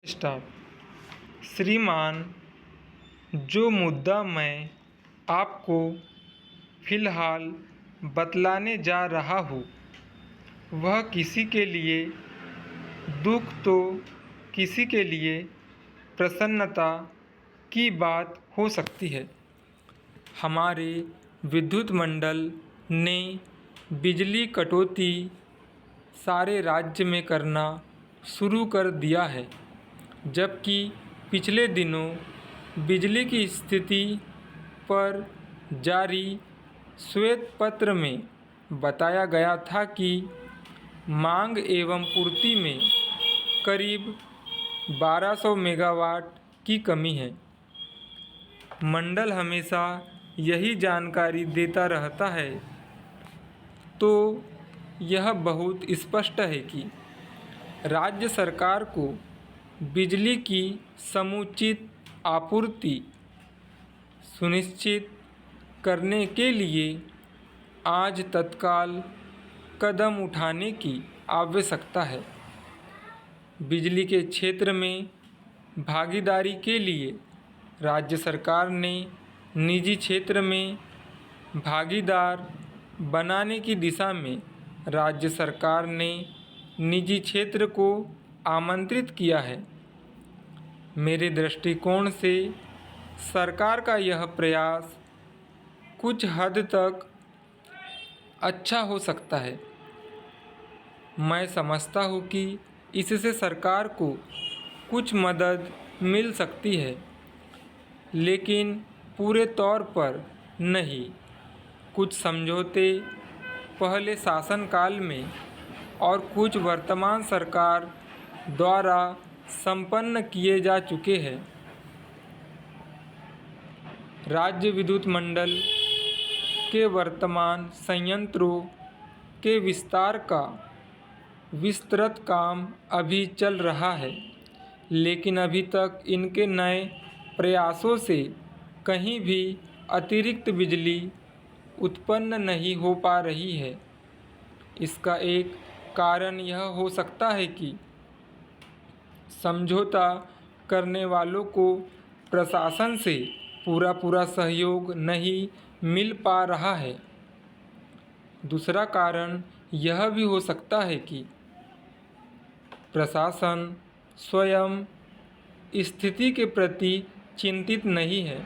Staff. श्रीमान, जो मुद्दा मैं आपको फ़िलहाल बतलाने जा रहा हूँ वह किसी के लिए दुख तो किसी के लिए प्रसन्नता की बात हो सकती है। हमारे विद्युत मंडल ने बिजली कटौती सारे राज्य में करना शुरू कर दिया है, जबकि पिछले दिनों बिजली की स्थिति पर जारी श्वेत पत्र में बताया गया था कि मांग एवं पूर्ति में करीब 1200 मेगावाट की कमी है। मंडल हमेशा यही जानकारी देता रहता है, तो यह बहुत स्पष्ट है कि राज्य सरकार को बिजली की समुचित आपूर्ति सुनिश्चित करने के लिए आज तत्काल कदम उठाने की आवश्यकता है। बिजली के क्षेत्र में भागीदारी के लिए राज्य सरकार ने निजी क्षेत्र में भागीदार बनाने की दिशा में राज्य सरकार ने निजी क्षेत्र को आमंत्रित किया है। मेरे दृष्टिकोण से सरकार का यह प्रयास कुछ हद तक अच्छा हो सकता है। मैं समझता हूँ कि इससे सरकार को कुछ मदद मिल सकती है, लेकिन पूरे तौर पर नहीं। कुछ समझौते पहले शासनकाल में और कुछ वर्तमान सरकार द्वारा संपन्न किए जा चुके हैं। राज्य विद्युत मंडल के वर्तमान संयंत्रों के विस्तार का विस्तृत काम अभी चल रहा है, लेकिन अभी तक इनके नए प्रयासों से कहीं भी अतिरिक्त बिजली उत्पन्न नहीं हो पा रही है। इसका एक कारण यह हो सकता है कि समझौता करने वालों को प्रशासन से पूरा सहयोग नहीं मिल पा रहा है। दूसरा कारण यह भी हो सकता है कि प्रशासन स्वयं स्थिति के प्रति चिंतित नहीं है।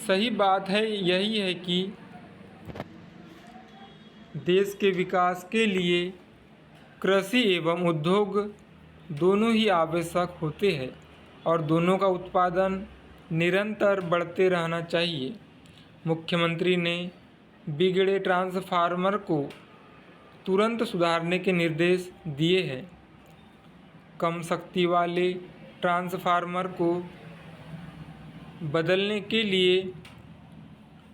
सही बात है यही है कि देश के विकास के लिए कृषि एवं उद्योग दोनों ही आवश्यक होते हैं और दोनों का उत्पादन निरंतर बढ़ते रहना चाहिए। मुख्यमंत्री ने बिगड़े ट्रांसफार्मर को तुरंत सुधारने के निर्देश दिए हैं। कम शक्ति वाले ट्रांसफार्मर को बदलने के लिए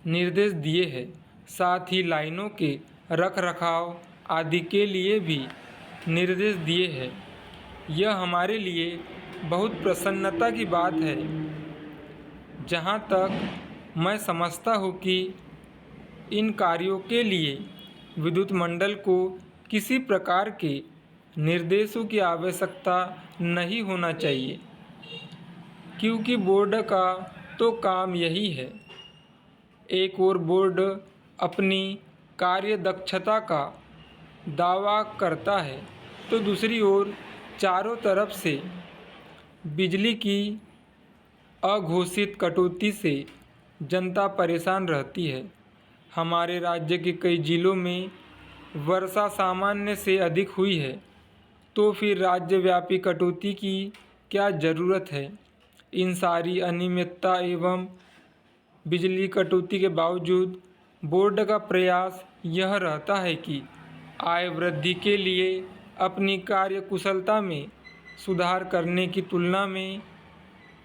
निर्देश दिए हैं। साथ ही लाइनों के रखरखाव आदि के लिए भी निर्देश दिए हैं। यह हमारे लिए बहुत प्रसन्नता की बात है। जहाँ तक मैं समझता हूँ कि इन कार्यों के लिए विद्युत मंडल को किसी प्रकार के निर्देशों की आवश्यकता नहीं होना चाहिए, क्योंकि बोर्ड का तो काम यही है। एक ओर बोर्ड अपनी कार्य दक्षता का दावा करता है, तो दूसरी ओर चारों तरफ से बिजली की अघोषित कटौती से जनता परेशान रहती है। हमारे राज्य के कई जिलों में वर्षा सामान्य से अधिक हुई है, तो फिर राज्यव्यापी कटौती की क्या ज़रूरत है। इन सारी अनियमितता एवं बिजली कटौती के बावजूद बोर्ड का प्रयास यह रहता है कि आय वृद्धि के लिए अपनी कार्य कुशलता में सुधार करने की तुलना में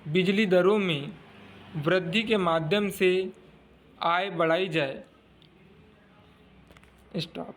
बिजली दरों में वृद्धि के माध्यम से आय बढ़ाई जाए। स्टॉप।